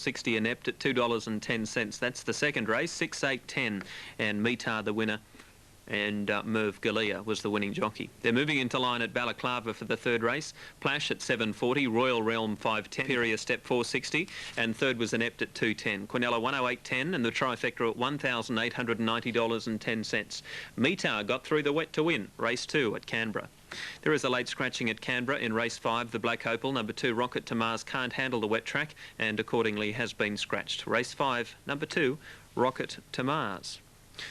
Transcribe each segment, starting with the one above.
60 inept at $2.10. That's the second race. 6, 8, 10, and Mitar the winner. And Merv Galea was the winning jockey. They're moving into line at Balaclava for the third race. Plash at 7.40, Royal Realm 5.10, Superior Step 4.60, and third was Inept at 2.10. Quinella 108.10, and the trifecta at $1,890.10. Mitar got through the wet to win, race 2 at Canberra. There is a late scratching at Canberra in race 5. The Black Opal, number 2, Rocket to Mars, can't handle the wet track and accordingly has been scratched. Race 5, number 2, Rocket to Mars.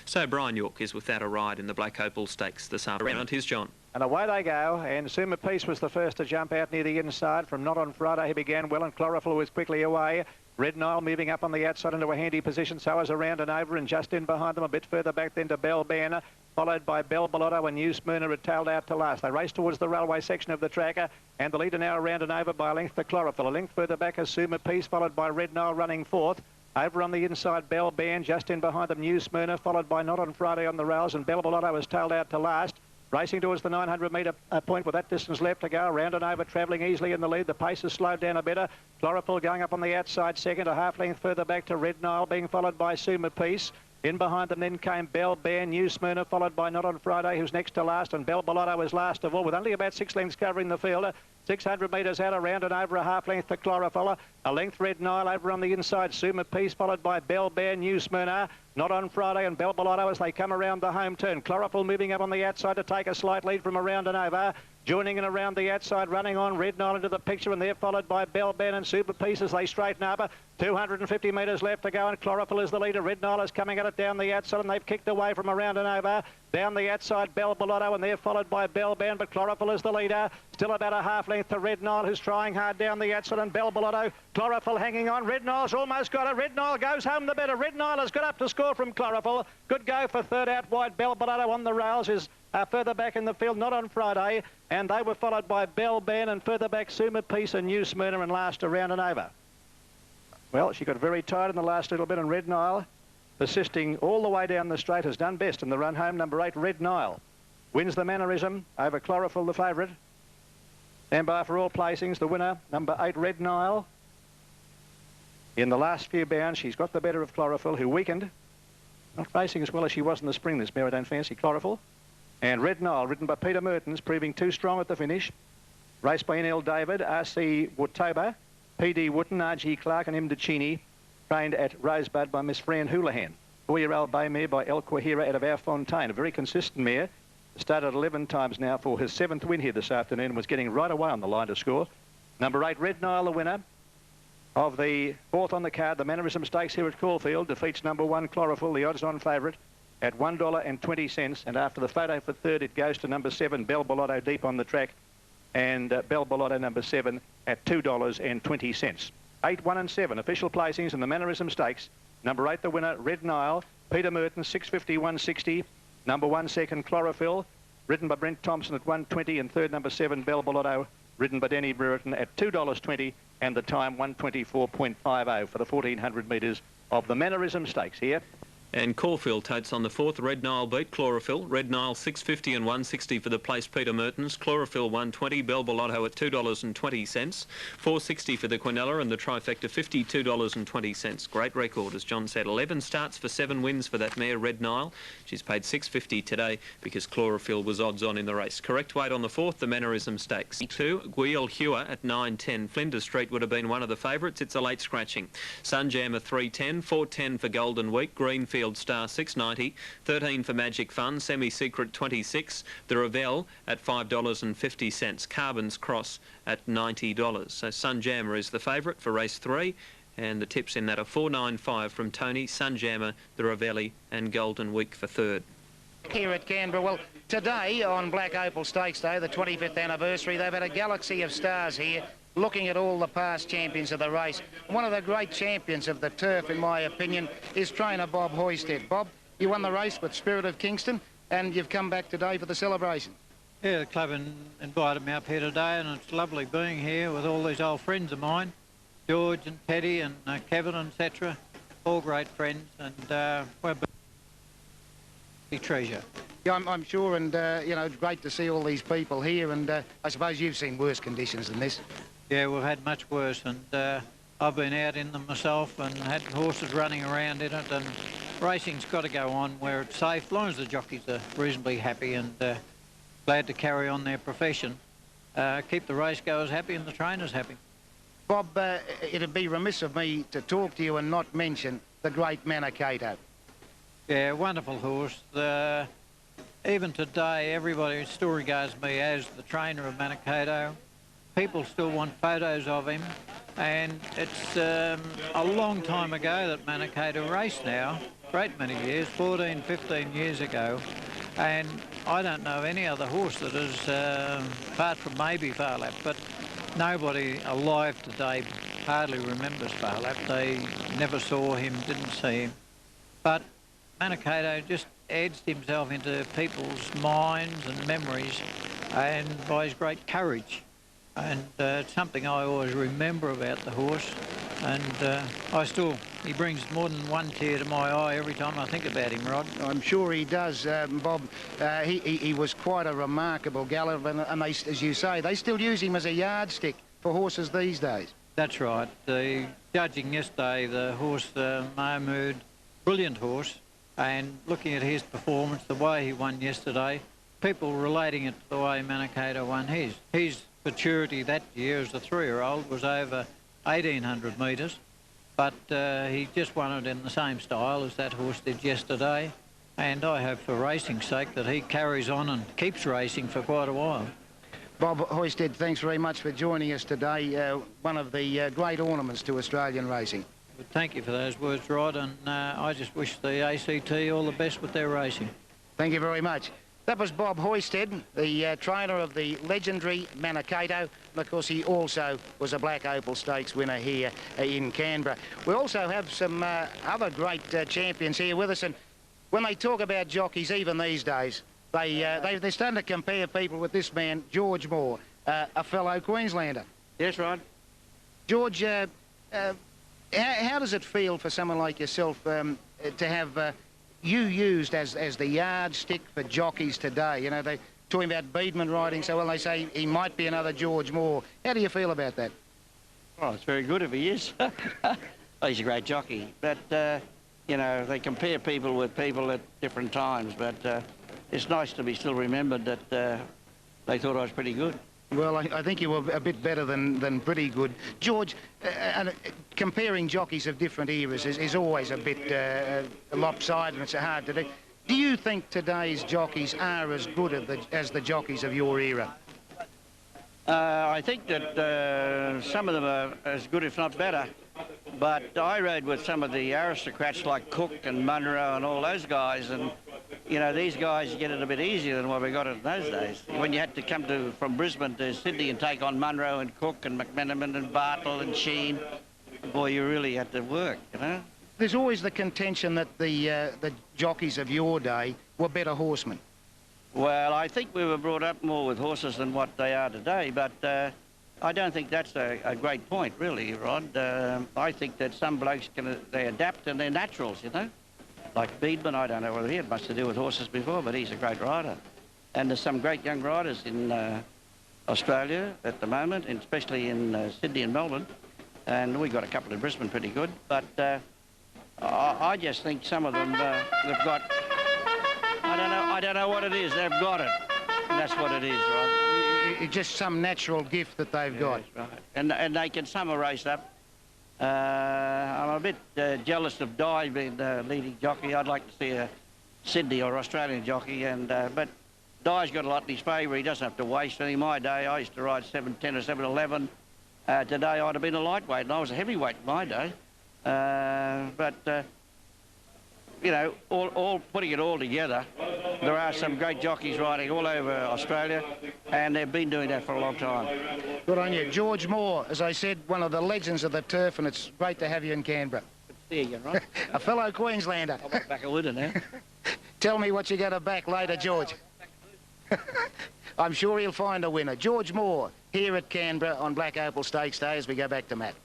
So Brian York is without a ride in the Black Opal Stakes this afternoon. Here's John. And away they go, and Suma Peace was the first to jump out near the inside. From Not On Friday he began well, and Chlorophyll was quickly away. Red Nile moving up on the outside into a handy position, so is around and over, and just in behind them a bit further back then to Bell Banner, followed by Bell Bellotto, and New Smyrna had tailed out to last. They race towards the railway section of the tracker, and the leader now around and over by a length to Chlorophyll. A length further back is Suma Peace, followed by Red Nile running fourth. Over on the inside, Bell Band, just in behind them, New Smyrna, followed by Not On Friday on the rails, and Bell Bellotto was tailed out to last. Racing towards the 900-metre point with that distance left to go, around and over, travelling easily in the lead. The pace has slowed down a bit. Chlorophyll going up on the outside second, a half length further back to Red Nile, being followed by Suma Peace. In behind them then came Bell Band, New Smyrna, followed by Not On Friday, who's next to last, and Bell Bellotto was last of all, with only about 6 lengths covering the field. 600 metres out, around and over, a half length to Chlorophyll. A length Red Nile over on the inside, Suma Peace, followed by Bell Band, New Smyrna, Not On Friday, and Bell Bellotto as they come around the home turn. Chlorophyll moving up on the outside to take a slight lead from around and over. Joining in around the outside, running on, Red Nile into the picture, and they're followed by Bell Band and Suma Peace as they straighten up. 250 metres left to go, and Chlorophyll is the leader. Red Nile is coming at it down the outside, and they've kicked away from around and over. Down the outside, Bell Bellotto, and they're followed by Bell Band, but Chlorophyll is the leader. Still about a half length to Red Nile, who's trying hard down the outside, and Bell Bellotto. Chlorophyll hanging on. Red Nile's almost got it. Red Nile goes home the better. Red Nile has got up to score from Chlorophyll. Good go for third out wide. Bell Bellotto on the rails is further back in the field, Not On Friday, and they were followed by Bell Band, and further back Suma Peace and New Smyrna, and last around and over. Well, she got very tight in the last little bit, and Red Nile, persisting all the way down the straight, has done best in the run home. Number 8, Red Nile, wins the mannerism over Chlorophyll, the favourite. Stand by for all placings. The winner, number 8, Red Nile. In the last few bounds, she's got the better of Chlorophyll, who weakened. Not racing as well as she was in the spring this mare, I don't fancy Chlorophyll. And Red Nile, ridden by Peter Mertens, proving too strong at the finish. Raced by N.L. David, R.C. Wotoba, P.D. Wooten, R.G. Clark and M. DeCini. Trained at Rosebud by Miss Fran Houlihan. 4-year-old bay mare by El Quahira out of Our Fontaine. A very consistent mare. Started 11 times now for his 7th win here this afternoon and was getting right away on the line to score. Number 8, Red Nile, the winner of the 4th on the card. The Mannerism Stakes here at Caulfield defeats number 1, Chlorophyll, the odds-on favourite, at $1.20, and after the photo for third, it goes to number 7, Bell Bellotto, deep on the track, and Bell Bellotto number 7 at $2.20. 8, 1 and 7 official placings in the Mannerism Stakes. Number 8, the winner, Red Nile, Peter Mertens, 650, 160. Number 1, second, Chlorophyll, ridden by Brent Thompson at 120, and third, number 7, Bell Bellotto, ridden by Denny Brereton at $2.20, and the time 124.50 for the 1400 metres of the Mannerism Stakes here. And Caulfield totes on the 4th. Red Nile beat Chlorophyll. Red Nile 650 and 160 for the place Peter Mertens. Chlorophyll 120. Bell Bellotto at $2.20. 460 for the Quinella, and the trifecta $52.20. Great record, as John said. 11 starts for 7 wins for that mare, Red Nile. She's paid $6.50 today because Chlorophyll was odds on in the race. Correct weight on the 4th, the Mannerism Stakes. 2, Guil Hewer at 9.10. Flinders Street would have been one of the favourites. It's a late scratching. Sunjammer 3.10. 4.10 for Golden Week. Greenfield Star 6.90, 13 for Magic Fun, Semi-Secret 26, the Ravel at $5.50, Carbon's Cross at $90. So Sunjammer is the favourite for race 3, and the tips in that are 4.95 from Tony, Sunjammer, the Ravelli, and Golden Week for third. Here at Canberra, well, today on Black Opal Stakes Day, the 25th anniversary, they've had a galaxy of stars here looking at all the past champions of the race. One of the great champions of the turf, in my opinion, is trainer Bob Hoysted. Bob, you won the race with Spirit of Kingston, and you've come back today for the celebration. Yeah, the club invited me up here today, and it's lovely being here with all these old friends of mine, George and Teddy and Kevin, etc. All great friends, and we're a treasure. Yeah, I'm sure, and you know, it's great to see all these people here, and I suppose you've seen worse conditions than this. Yeah, we've had much worse, and I've been out in them myself and had horses running around in it, and racing's got to go on where it's safe, as long as the jockeys are reasonably happy and glad to carry on their profession. Keep the racegoers happy and the trainers happy. Bob, it'd be remiss of me to talk to you and not mention the great Manikato. Yeah, wonderful horse. Even today, everybody still regards me as the trainer of Manikato. People still want photos of him, and it's a long time ago that Manikato raced now, great many years, 14, 15 years ago, and I don't know any other horse that is, apart from maybe Phar Lap, but nobody alive today hardly remembers Phar Lap. They never saw him, didn't see him. But Manikato just edged himself into people's minds and memories, and by his great courage. And it's something I always remember about the horse, and he brings more than one tear to my eye every time I think about him, Rod. I'm sure he does, Bob. He was quite a remarkable galloper, and they, as you say, they still use him as a yardstick for horses these days. That's right. The judging yesterday, the horse Mahmood, brilliant horse, and looking at his performance, the way he won yesterday, people relating it to the way Manikato won his. His maturity that year as a 3-year-old was over 1,800 metres, but he just won it in the same style as that horse did yesterday, and I hope for racing's sake that he carries on and keeps racing for quite a while. Bob Hoisted, thanks very much for joining us today, one of the great ornaments to Australian racing. But thank you for those words, Rod, and I just wish the ACT all the best with their racing. Thank you very much. That was Bob Hoisted, the trainer of the legendary Manikato. And of course, he also was a Black Opal Stakes winner here in Canberra. We also have some other great champions here with us. And when they talk about jockeys, even these days, they're starting to compare people with this man, George Moore, a fellow Queenslander. Yes, Rod. George, how does it feel for someone like yourself to have you used as the yardstick for jockeys today? You know, they're talking about Beedman riding so well, they say he might be another George Moore. How do you feel about that? Well, it's very good if he is. Well, he's a great jockey. But, you know, they compare people with people at different times. But it's nice to be still remembered that they thought I was pretty good. Well, I think you were a bit better than pretty good. George, comparing jockeys of different eras is always a bit lopsided, and it's hard to do. Do you think today's jockeys are as good as the jockeys of your era? I think that some of them are as good, if not better. But I rode with some of the aristocrats like Cook and Munro and all those guys, and you know, these guys get it a bit easier than what we got it in those days. When you had to come from Brisbane to Sydney and take on Munro and Cook and McMenamin and Bartle and Sheen, boy, you really had to work, you know. There's always the contention that the jockeys of your day were better horsemen. Well, I think we were brought up more with horses than what they are today, but I don't think that's a great point, really, Rod. I think that some blokes they adapt and they're naturals, you know. Like Beedman, I don't know whether he had much to do with horses before, but he's a great rider. And there's some great young riders in Australia at the moment, and especially in Sydney and Melbourne. And we got a couple in Brisbane pretty good. But I just think some of them, they've got, I don't know what it is, they've got it. And that's what it is, right? It's just some natural gift that they've got. Right. And they can some are raced up. I'm a bit jealous of Di being the leading jockey. I'd like to see a Sydney or Australian jockey, but Di's got a lot in his favour. He doesn't have to waste any. In my day, I used to ride 7.10 or 7.11. Today, I'd have been a lightweight, and I was a heavyweight in my day. You know, all putting it all together, there are some great jockeys riding all over Australia, and they've been doing that for a long time. Good on you. George Moore, as I said, one of the legends of the turf, and it's great to have you in Canberra. Good to see you again, right? A fellow Queenslander. I'm back a winner now. Tell me what you're going to back later, George. I'm sure he'll find a winner. George Moore, here at Canberra on Black Opal Stakes Day, as we go back to Matt.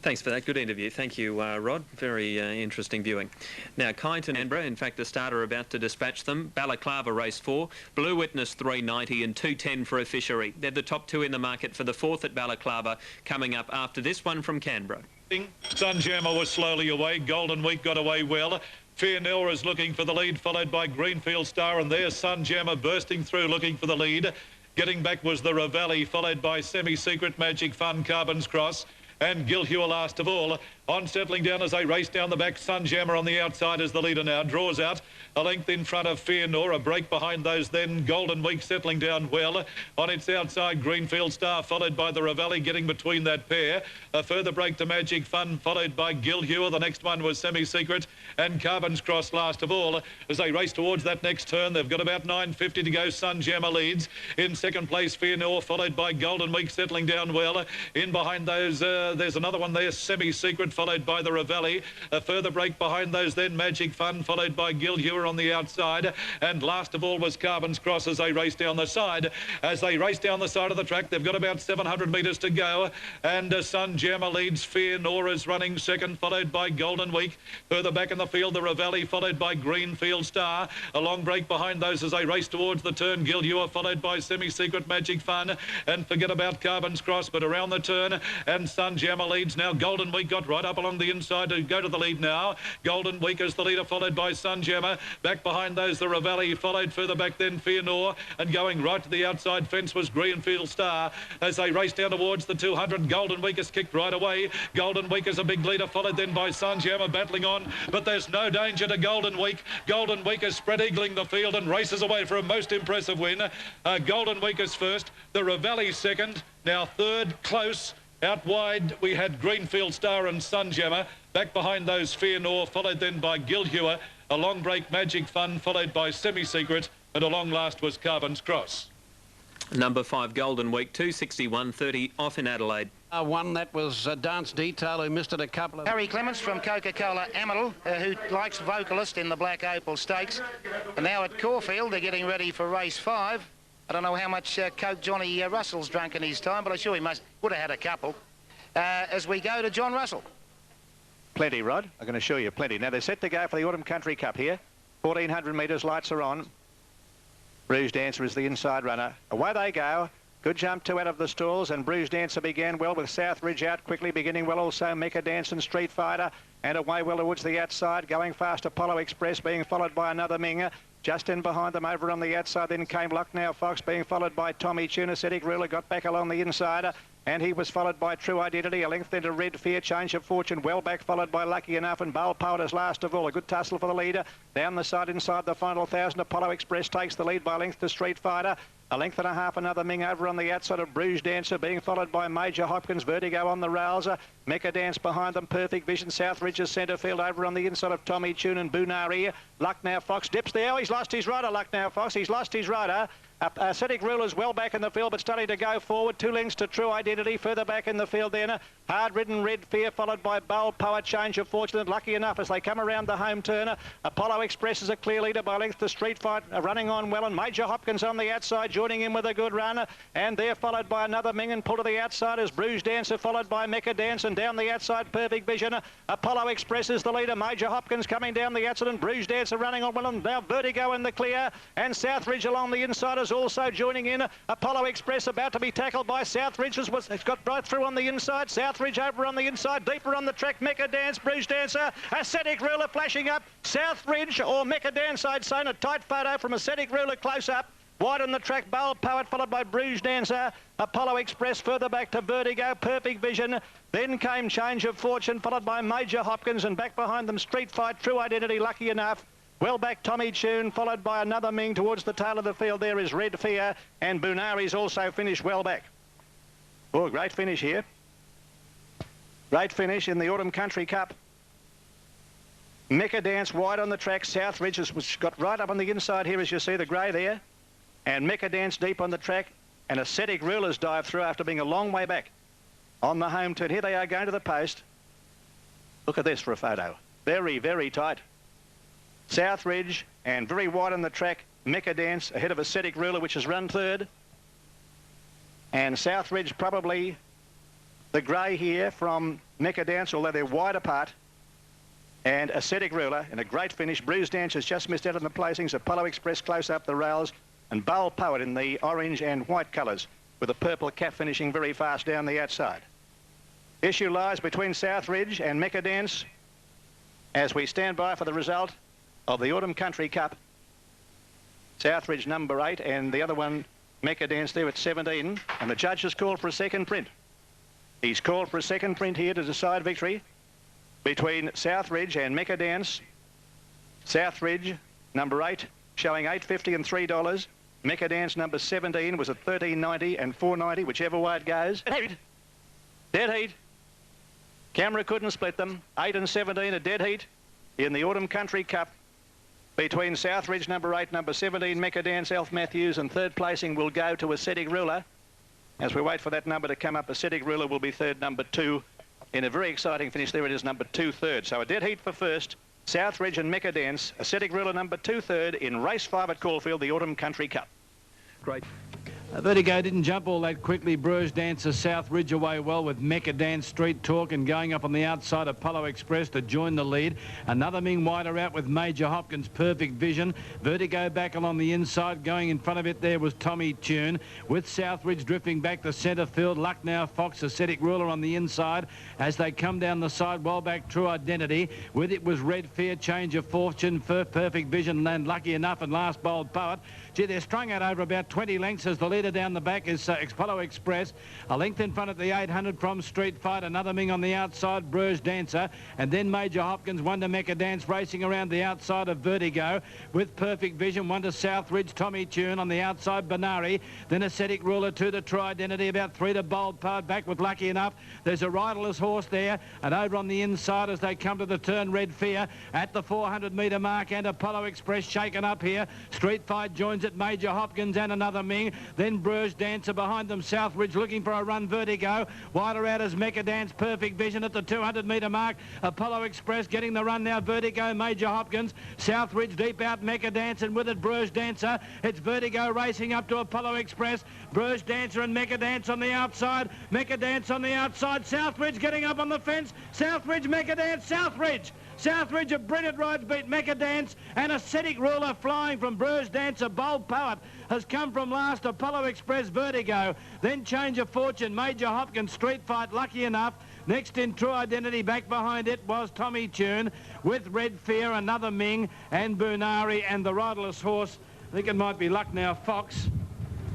Thanks for that. Good interview. Thank you, Rod. Very interesting viewing. Now, Kyneton, Canberra, in fact, the starter about to dispatch them. Balaclava race 4, Blue Witness 390 and 210 for a Fishery. They're the top two in the market for the 4th at Balaclava, coming up after this one from Canberra. Sunjammer was slowly away. Golden Week got away well. Fair Nora is looking for the lead, followed by Greenfield Star, and there's Sunjammer bursting through looking for the lead. Getting back was the Ravelli, followed by Semi-Secret, Magic Fun, Carbon's Cross, and Gilhua last of all. On settling down as they race down the back, Sunjammer on the outside as the leader now. Draws out a length in front of Fair Nora, a break behind those then. Golden Week settling down well. On its outside, Greenfield Star, followed by the Ravelli, getting between that pair. A further break to Magic Fun, followed by Gilhua. The next one was Semi-Secret, and Carbon's Cross last of all. As they race towards that next turn, they've got about 9.50 to go. Sunjammer leads. In second place, Fair Nora, followed by Golden Week, settling down well. In behind those, there's another one there, Semi-Secret, followed by the Ravelli. A further break behind those then, Magic Fun, followed by Gilhua on the outside. And last of all was Carbon's Cross as they race down the side. As they race down the side of the track, they've got about 700 metres to go. And Sunjammer leads. Fair Nora's running second, followed by Golden Week. Further back in the field, the Ravelli, followed by Greenfield Star. A long break behind those as they race towards the turn. Gilhua, followed by Semi-Secret, Magic Fun. And forget about Carbon's Cross, but around the turn. And Sunjammer leads now. Golden Week got right up along the inside to go to the lead now. Golden Week is the leader, followed by Sunjammer. Back behind those, the Ravelli, followed further back then Fair Nora, and going right to the outside fence was Greenfield Star. As they race down towards the 200, Golden Week is kicked right away. Golden Week is a big leader, followed then by Sunjammer battling on, but there's no danger to Golden Week. Golden Week is spread eagling the field and races away for a most impressive win. Golden Week is first, the Ravelli second, now third, close. Out wide, we had Greenfield Star and Sunjammer. Back behind those, Fair Nora, followed then by Gilhua. A long break, Magic Fun, followed by Semi-Secret. And a long last was Carbon's Cross. Number 5, Golden Week, 261.30, off in Adelaide. One that was Dance Detail, who missed it a couple of... Harry Clements from Coca-Cola Amaral, who likes vocalist in the Black Opal Stakes. And now at Caulfield, they're getting ready for race 5. I don't know how much Coke Johnny Russell's drunk in his time, but I'm sure he would have had a couple. As we go to John Russell. Plenty, Rod. I'm going to show you plenty. Now, they're set to go for the Autumn Country Cup here. 1,400 metres, lights are on. Bruise Dancer is the inside runner. Away they go. Good jump, 2 out of the stalls, and Bruise Dancer began well with Southridge out quickly, beginning well also Mecca Dance and Street Fighter, and away well towards the outside, going fast Apollo Express, being followed by another Ming. Just in behind them over on the outside, then came Lucknow Fox, being followed by Tommy Tuna. Ascetic Ruler got back along the inside, and he was followed by True Identity. A length into Red Fear, Change of Fortune, well back, followed by Lucky Enough, and Bowl Power as last of all. A good tussle for the leader. Down the side, inside the final 1,000, Apollo Express takes the lead by length to Street Fighter. A length and a half, another Ming over on the outside of Bruise Dancer, being followed by Major Hopkins, Vertigo on the rails. Mecca Dance behind them, Perfect Vision, Southridge's centre field over on the inside of Tommy Tune and Bunari. Lucknow Fox dips there. He's lost his rider, Lucknow Fox. He's lost his rider. Ascetic Ruler's well back in the field, but starting to go forward. 2 lengths to True Identity. Further back in the field then, Hard-Ridden Red Fear, followed by Bold Power, Change of Fortune, and Lucky Enough as they come around the home turner. Apollo Express is a clear leader by length to Street Fight, running on well, and Major Hopkins on the outside, joining in with a good run. And they're followed by another Ming, and pull to the outside as Bruise Dancer, followed by Mecca Dance, and down the outside, Perfect Vision. Apollo Express is the leader. Major Hopkins coming down the outside, and Bruise Dancer running on well, and now Vertigo in the clear. And Southridge along the inside is also joining in. Apollo Express about to be tackled by Southridge. It's got right through on the inside. Southridge over on the inside, deeper on the track. Mecca Dance, Bruise Dancer, Ascetic Ruler flashing up. Southridge or Mecca Dance, I'd say, in a tight photo from Ascetic Ruler close up. Wide on the track, Bowl Poet, followed by Bruise Dancer. Apollo Express further back to Vertigo, Perfect Vision. Then came Change of Fortune, followed by Major Hopkins, and back behind them, Street Fight, True Identity, Lucky Enough. Well back, Tommy Tune, followed by another Ming towards the tail of the field. There is Red Fear, and Bunari's also finished well back. Oh, great finish here. Great finish in the Autumn Country Cup. Mecca Dance wide on the track. Southridge has got right up on the inside here, as you see the grey there. And Mecca Dance deep on the track. And Ascetic Rulers dive through after being a long way back on the home turn. Here they are going to the post. Look at this for a photo. Very, very tight. Southridge and very wide on the track, Mecca Dance ahead of Ascetic Ruler, which has run third. And Southridge probably the grey here from Mecca Dance, although they're wide apart. And Ascetic Ruler in a great finish. Bruise Dance has just missed out on the placings. Apollo Express close up the rails. And Bowl Poet in the orange and white colours with a purple cap finishing very fast down the outside. Issue lies between Southridge and Mecca Dance as we stand by for the result of the Autumn Country Cup. Southridge number 8 and the other one, Mecca Dance, there at 17. And the judge has called for a second print. He's called for a second print here to decide victory between Southridge and Mecca Dance. Southridge number 8 showing $8.50 and $3. Mecca Dance number 17 was at $13.90 and $4.90, whichever way it goes. Dead heat. Camera couldn't split them. 8 and 17 a dead heat in the Autumn Country Cup between Southridge number 8, number 17, Mecca Dance, Alf Matthews, and third placing will go to Ascetic Ruler. As we wait for that number to come up, Ascetic Ruler will be third, number 2. In a very exciting finish, there it is, number 2 third. So a dead heat for first, Southridge and Mecca Dance, Ascetic Ruler number 2 third in race 5 at Caulfield, the Autumn Country Cup. Great. Vertigo didn't jump all that quickly. Bruges Dancer Southridge away well with Mecca Dance, Street Talk, and going up on the outside Apollo Express to join the lead. Another Ming wider out with Major Hopkins, Perfect Vision. Vertigo back along the inside. Going in front of it there was Tommy Tune with Southridge drifting back to centre field. Lucknow Fox, Ascetic Ruler on the inside as they come down the side. Well back, True Identity. With it was Red Fear, Change of Fortune, Perfect Vision, and Lucky Enough, and Last Bold Poet. Gee, they're strung out over about 20 lengths as the leader down the back is Apollo Express. A length in front of the 800 from Street Fight. Another Ming on the outside, Bruges Dancer. And then Major Hopkins, one to Mecca Dance, racing around the outside of Vertigo with Perfect Vision. One to Southridge, Tommy Tune on the outside, Benari. Then Ascetic Ruler, 2 to True Identity. About 3 to Bold Power. Back with Lucky Enough. There's a riderless horse there. And over on the inside as they come to the turn, Red Fear at the 400-metre mark. And Apollo Express shaken up here. Street Fight joins it, Major Hopkins and another Ming. Then Bruges Dancer behind them, Southridge looking for a run, Vertigo. Wider out as Mecca Dance, Perfect Vision at the 200-metre mark. Apollo Express getting the run now, Vertigo, Major Hopkins. Southridge deep out, Mecca Dance, and with it Bruges Dancer. It's Vertigo racing up to Apollo Express. Bruges Dancer and Mecca Dance on the outside. Mecca Dance on the outside. Southridge getting up on the fence. Southridge, Mecca Dance, Southridge. Southridge, a brilliant rides beat Mecca Dance, and Ascetic Ruler flying from Bruges Dancer. Bold Poet has come from last, Apollo Express, Vertigo. Then Change of Fortune, Major Hopkins, Street Fight, Lucky Enough. Next in True Identity, back behind it was Tommy Tune with Red Fear, another Ming, and Bunari, and the riderless horse. I think it might be Lucknow Fox.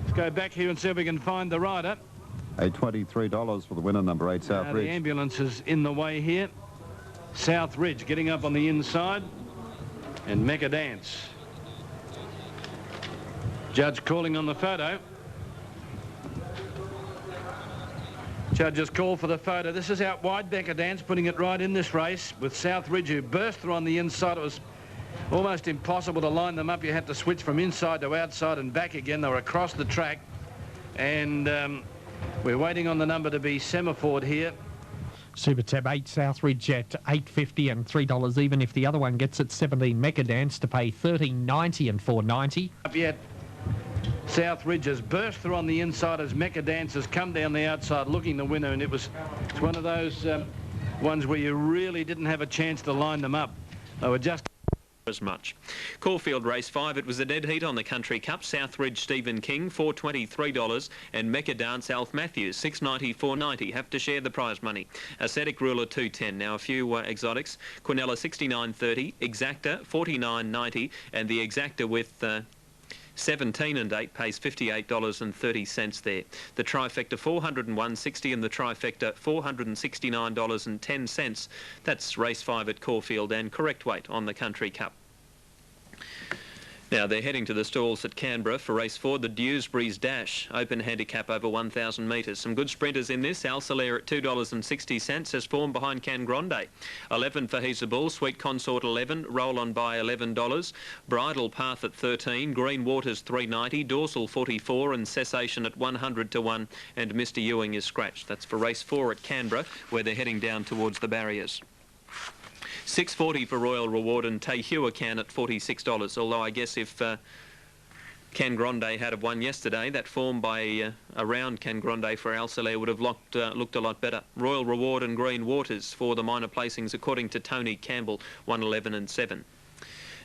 Let's go back here and see if we can find the rider. $23 for the winner, number 8, Southridge. The ambulance is in the way here. Southridge getting up on the inside, and Mecca Dance. Judge calling on the photo. Judge has called for the photo. This is out wide, Mecca Dance, putting it right in this race with Southridge, who burst through on the inside. It was almost impossible to line them up. You had to switch from inside to outside and back again. They were across the track, and we're waiting on the number to be semaphored here. Super Tab 8 Southridge at $8.50 and $3 even if the other one gets it. 17 Mecca Dance to pay $13.90 and $4.90. Up yet. Southridge has burst through on the inside as Mecca Dance has come down the outside looking the winner, and it's one of those ones where you really didn't have a chance to line them up. They were just as much. Caulfield race 5, it was a dead heat on the Country Cup. Southridge Stephen King, $423, and Mecca Dance Alf Matthews, $6.90, $4.90. Have to share the prize money. Ascetic Ruler, $2.10. Now a few exotics. Quinella, $69.30. Exacta, $49.90, and the Exacta with 17 and 8 pays $58.30 there. The trifecta $401.60 and the trifecta $469.10. That's race 5 at Caulfield and correct weight on the Country Cup. Now they're heading to the stalls at Canberra for race 4, the Dewsbury's Dash, open handicap over 1,000 metres. Some good sprinters in this. Alcelair at $2.60 has formed behind Can Grande. 11 for He's a Bull, Sweet Consort 11, Roll On by $11, Bridle Path at 13, Green Waters $3.90, Dorsal 44, and Cessation at 100 to 1, and Mr Ewing is scratched. That's for race 4 at Canberra, where they're heading down towards the barriers. $6.40 for Royal Reward and Tehua Can at $46, although I guess if Can Grande had won yesterday, that form by around Can Grande for Alcelair would have looked a lot better. Royal Reward and Green Waters for the minor placings according to Tony Campbell, 111 and 7.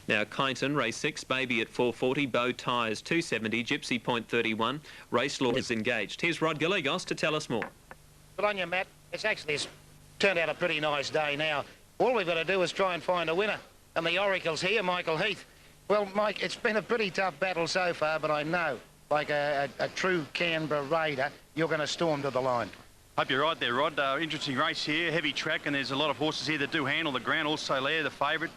Now Kyneton, race 6, Baby at $4.40, Bow Tyres $2.70, Gypsy Point $31, Race Law is engaged. Here's Rod Gallegos to tell us more. Good on you, Matt. It's actually turned out a pretty nice day now. All we've got to do is try and find a winner. And the Oracle's here, Michael Heath. Well, Mike, it's been a pretty tough battle so far, but I know, like a true Canberra raider, you're going to storm to the line. Hope you're right there, Rod. Interesting race here, heavy track, and there's a lot of horses here that do handle the ground. Also, Lair, the favourite,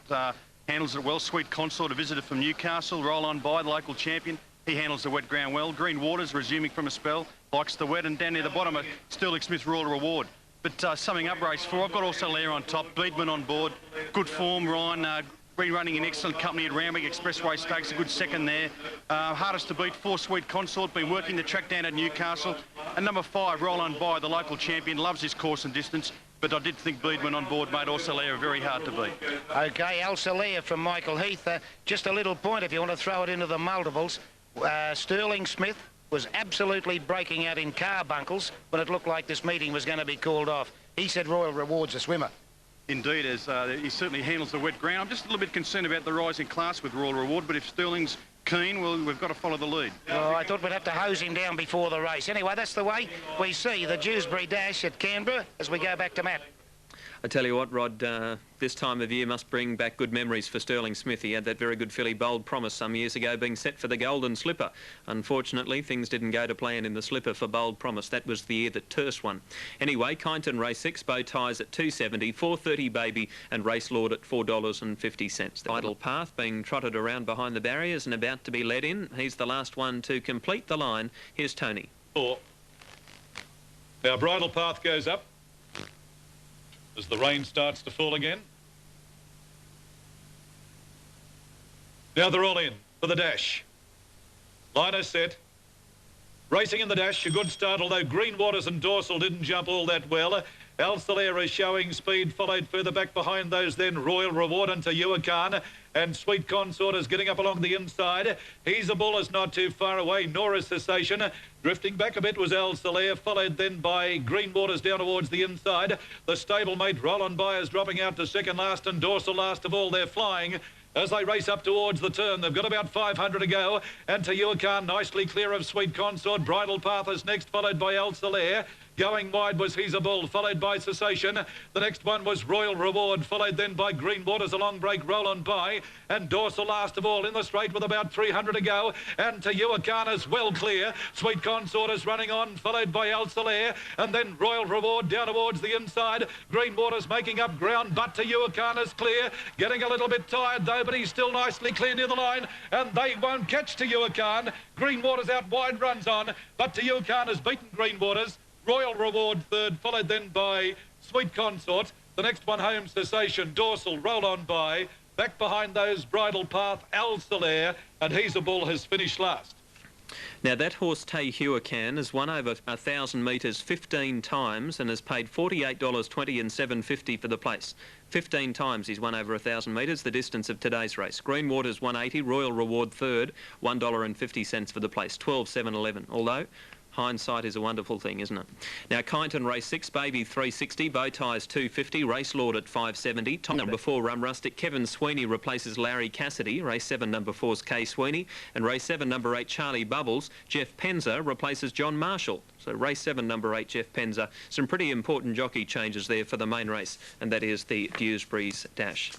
handles it well. Sweet Consort, a visitor from Newcastle. Roll On By, the local champion. He handles the wet ground well. Green Waters, resuming from a spell, likes the wet. And down near the bottom, Sterling Smith, Royal Reward. But summing up race 4, I've got also Lair on top. Beedman on board. Good form, Ryan. Been running in excellent company at Randwick Expressway Stakes, a good second there. Hardest to beat, 4 Sweet Consort, been working the track down at Newcastle. And number 5, Roll On By, the local champion, loves his course and distance. But I did think Beedman on board made Orsolea very hard to beat. OK, Orsolea from Michael Heath. Just a little point if you want to throw it into the multiples. Sterling Smith was absolutely breaking out in carbuncles when it looked like this meeting was going to be called off. He said Royal Reward's a swimmer. Indeed, as he certainly handles the wet ground. I'm just a little bit concerned about the rising class with Royal Reward, but if Sterling's keen, well, we've got to follow the lead. Oh, I thought we'd have to hose him down before the race. Anyway, that's the way we see the Dewsbury Dash at Canberra as we go back to Matt. I tell you what, Rod, this time of year must bring back good memories for Sterling Smith. He had that very good filly Bold Promise some years ago being set for the Golden Slipper. Unfortunately, things didn't go to plan in the slipper for Bold Promise. That was the year that Terce won. Anyway, Kyneton Race 6, Bow Ties at $2.70, 4.30 Baby and Race Lord at $4.50. The Idle Path being trotted around behind the barriers and about to be led in. He's the last one to complete the line. Here's Tony. 4. Now, Bridle Path goes up as the rain starts to fall again. Now they're all in for the dash. Line is set. Racing in the dash, a good start, although Green Waters and Dorsal didn't jump all that well. Alcalera is showing speed, followed further back behind those then Royal Reward and Tayuakan, and Sweet Consort is getting up along the inside. He's a Bull is not too far away, nor is Cessation. Drifting back a bit was Alcalera, followed then by Green Waters down towards the inside. The stablemate Roll On By is dropping out to second last, and Dorsal last of all. They're flying as they race up towards the turn. They've got about 500 to go, and Tayuakan nicely clear of Sweet Consort. Bridle Path is next, followed by Alcalera. Going wide was He's a Bull, followed by Cessation. The next one was Royal Reward, followed then by Green Waters, a long break, Roll On By, and Dorsal last of all in the straight with about 300 to go, and Tayuakan is well clear. Sweet Consort is running on, followed by Alcalera, and then Royal Reward down towards the inside. Green Waters making up ground, but Tayuakan is clear, getting a little bit tired though, but he's still nicely clear near the line, and they won't catch Tayuakan. Green Waters out wide, runs on, but Tayuakan has beaten Green Waters. Royal Reward third, followed then by Sweet Consort. The next one home, Cessation, Dorsal, Roll On By. Back behind those, Bridle Path, Alcalera, and He's a Bull has finished last. Now, that horse, Tayuakan, has won over 1,000 metres 15 times and has paid $48.20 and $7.50 for the place. 15 times he's won over 1,000 metres, the distance of today's race. Green Waters 180, Royal Reward third, $1.50 for the place, 12.711. Although hindsight is a wonderful thing, isn't it? Now, Kyneton Race 6, Baby 360, Bow Ties 250, Race Lord at 570. Top number 4, Rum Rustic, Kevin Sweeney replaces Larry Cassidy. Race 7, number 4's Kay Sweeney. And race 7, number 8, Charlie Bubbles, Jeff Penza replaces John Marshall. So race 7, number 8, Jeff Penza. Some pretty important jockey changes there for the main race, and that is the Dewsbury's Dash.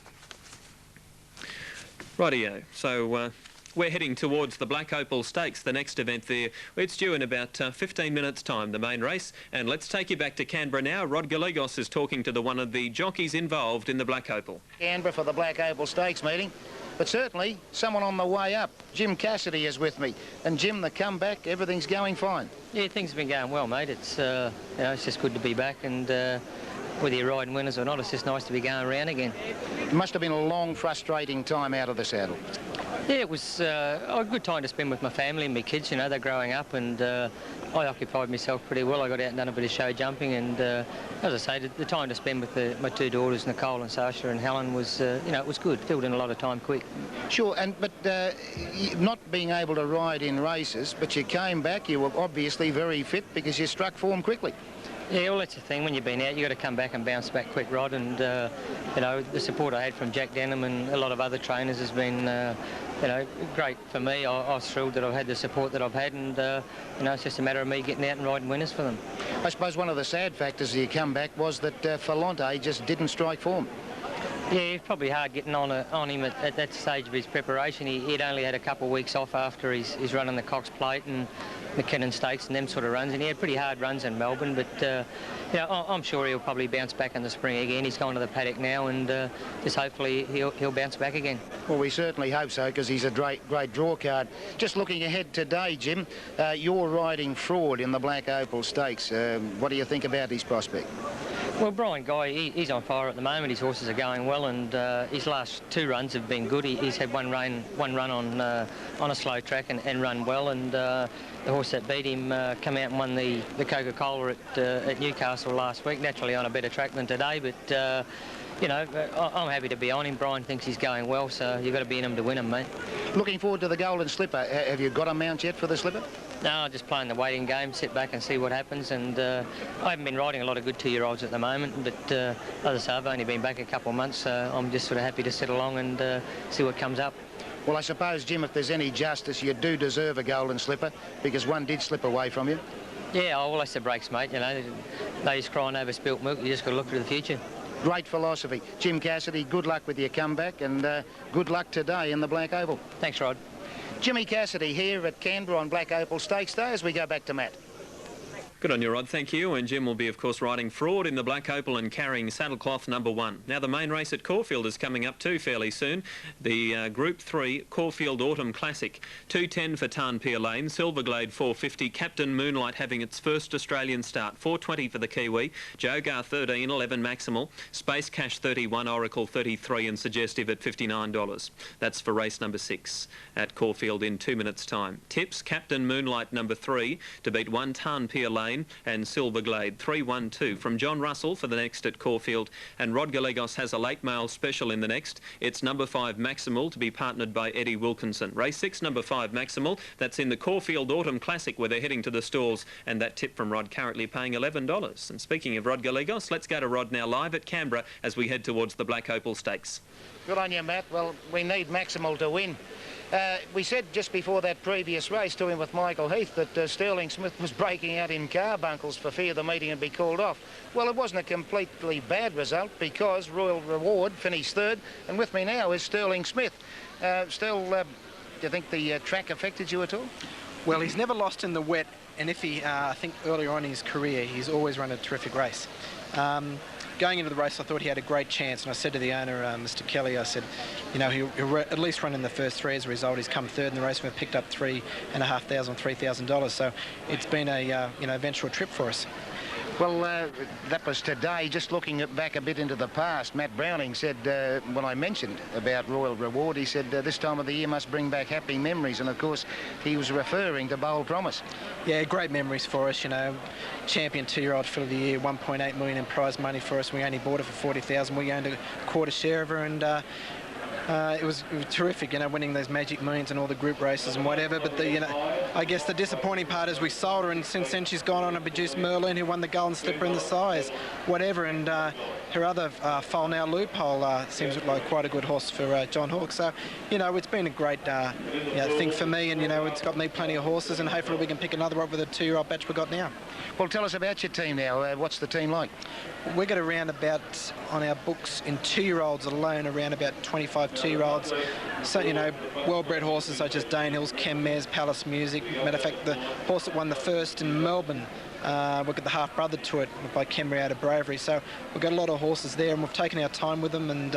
Rightio, so we're heading towards the Black Opal Stakes, the next event there. It's due in about 15 minutes' time, the main race. And let's take you back to Canberra now. Rod Gallegos is talking to one of the jockeys involved in the Black Opal. Canberra for the Black Opal Stakes meeting. But certainly, someone on the way up. Jim Cassidy is with me. And Jim, the comeback, everything's going fine. Yeah, things have been going well, mate. It's, it's just good to be back, and whether you're riding winners or not, it's just nice to be going around again. It must have been a long, frustrating time out of the saddle. Yeah, it was a good time to spend with my family and my kids. You know, they're growing up, and I occupied myself pretty well. I got out and done a bit of show jumping, and as I say, the time to spend with my 2 daughters, Nicole and Sasha and Helen, was, you know, it was good. Filled in a lot of time quick. Sure, but not being able to ride in races, but you came back, you were obviously very fit because you struck form quickly. Yeah, well, that's the thing. When you've been out, you've got to come back and bounce back quick, Rod. And, you know, the support I had from Jack Denham and a lot of other trainers has been you know, great for me. I was thrilled that I've had the support that I've had, and you know, it's just a matter of me getting out and riding winners for them. I suppose one of the sad factors of your comeback was that Falante just didn't strike form. Yeah, it's probably hard getting on him at that stage of his preparation. He'd only had a couple of weeks off after his run on the Cox Plate and McKinnon Stakes and them sort of runs, and he had pretty hard runs in Melbourne, but you know, I'm sure he'll probably bounce back in the spring again. He's gone to the paddock now, and just hopefully he'll bounce back again. Well, we certainly hope so, because he's a great draw card. Just looking ahead today, Jim, you're riding Fraud in the Black Opal Stakes. What do you think about his prospect? Well, Brian Guy, he's on fire at the moment. His horses are going well, and his last 2 runs have been good. He's had one run on a slow track and run well, and the horse that beat him come out and won the Coca-Cola at Newcastle last week, naturally on a better track than today, but you know, I'm happy to be on him. Brian thinks he's going well, so you've got to be in him to win him, mate. Looking forward to the Golden Slipper. Have you got a mount yet for the Slipper? No, just playing the waiting game, sit back and see what happens, and I haven't been riding a lot of good 2-year-olds at the moment, but as I say, I've only been back a couple of months, so I'm just sort of happy to sit along and see what comes up. Well, I suppose, Jim, if there's any justice, you do deserve a Golden Slipper, because one did slip away from you. Yeah, well, that's the breaks, mate, you know. Nobody's crying over spilt milk, you just got to look to the future. Great philosophy. Jim Cassidy, good luck with your comeback, and good luck today in the Black Opal. Thanks, Rod. Jimmy Cassidy here at Canberra on Black Opal Stakes Day as we go back to Matt. Good on you, Rod, thank you. And Jim will be, of course, riding Fraud in the Black Opal and carrying saddlecloth number 1. Now, the main race at Caulfield is coming up too fairly soon. The Group 3 Caulfield Autumn Classic. 210 for Tarnpier Lane, Silverglade 450, Captain Moonlight having its first Australian start. 420 for the Kiwi, Jogar 13, 11 Maximal, Space Cash 31, Oracle 33 and Suggestive at $59. That's for race number 6 at Caulfield in 2 minutes' time. Tips, Captain Moonlight number 3 to beat 1 Tarnpier Lane and Silverglade 312 from John Russell for the next at Caulfield, and Rod Gallegos has a late mail special in the next. It's number 5 Maximal to be partnered by Eddie Wilkinson. Race 6 number 5 Maximal, that's in the Caulfield Autumn Classic where they're heading to the stalls, and that tip from Rod currently paying $11. And speaking of Rod Gallegos, let's go to Rod now live at Canberra as we head towards the Black Opal Stakes. Good on you, Matt. Well, we need Maximal to win. We said just before that previous race to him with Michael Heath that Sterling Smith was breaking out in carbuncles for fear the meeting would be called off. Well, it wasn't a completely bad result because Royal Reward finished 3rd, and with me now is Sterling Smith. Do you think the track affected you at all? Well, he's never lost in the wet, and if he, I think earlier on in his career, he's always run a terrific race. Going into the race, I thought he had a great chance, and I said to the owner, Mr. Kelly, I said, you know, he'll at least run in the first 3 as a result. He's come 3rd in the race, and we've picked up $3,500, $3,000. So it's been a you know, eventual trip for us. Well, that was today. Just looking back a bit into the past, Matt Browning said, when I mentioned about Royal Reward, he said this time of the year must bring back happy memories, and of course he was referring to Bold Promise. Yeah, great memories for us, you know. Champion 2-year-old filly of the year, $1.8 million in prize money for us. We only bought her for $40,000. We owned a quarter share of her, and it was terrific, you know, winning those Magic Millions and all the group races and whatever. But you know, I guess the disappointing part is we sold her, and since then she's gone on and produced Merlin, who won the Golden Slipper in the size, whatever. And her other foal now, Loophole, seems like quite a good horse for John Hawke. So, you know, it's been a great you know, thing for me, and you know, it's got me plenty of horses, and hopefully we can pick another up with the 2-year-old batch we've got now. Well, tell us about your team now. What's the team like? We've got around about, on our books, in 2-year-olds alone, around about 25 2-year-olds. So, you know, well-bred horses such as Dane Hills, Chem Mares, Palace Music. Matter of fact, the horse that won the first in Melbourne, we've got the half-brother to it by Kemry out of Bravery. So we've got a lot of horses there, and we've taken our time with them, and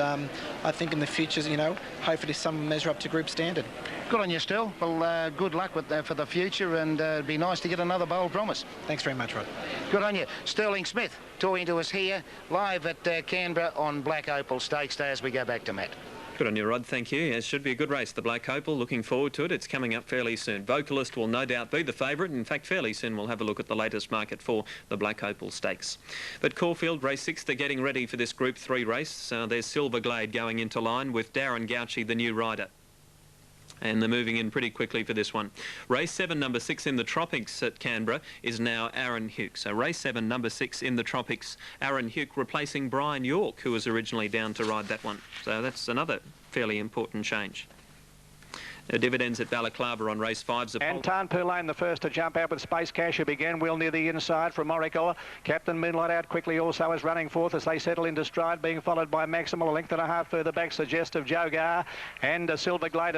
I think in the future, you know, hopefully some will measure up to group standard. Good on you, Still. Well, good luck with for the future, and it'd be nice to get another Bold Promise. Thanks very much, Rod. Good on you. Sterling Smith talking to us here live at Canberra on Black Opal Stakes Day as we go back to Matt. Good on you, Rod. Thank you. It should be a good race, the Black Opal. Looking forward to it. It's coming up fairly soon. Vocalist will no doubt be the favourite. In fact, fairly soon we'll have a look at the latest market for the Black Opal Stakes. But Caulfield, race 6, they're getting ready for this Group 3 race. There's Silverglade going into line with Darren Gauci, the new rider. And they're moving in pretty quickly for this one. Race 7, number 6 in the Tropics at Canberra is now Aaron Huke. So race 7, number 6 in the Tropics, Aaron Huke replacing Brian York, who was originally down to ride that one. So that's another fairly important change. Dividends at Balaclava on race 5's a And Tarnpur Lane, the first to jump out with Space Cash, who began well near the inside from Oracle. Captain Moonlight out quickly also is running fourth as they settle into stride, being followed by Maximal, a length and a half further back, Suggestive Jogar and Silver Glade.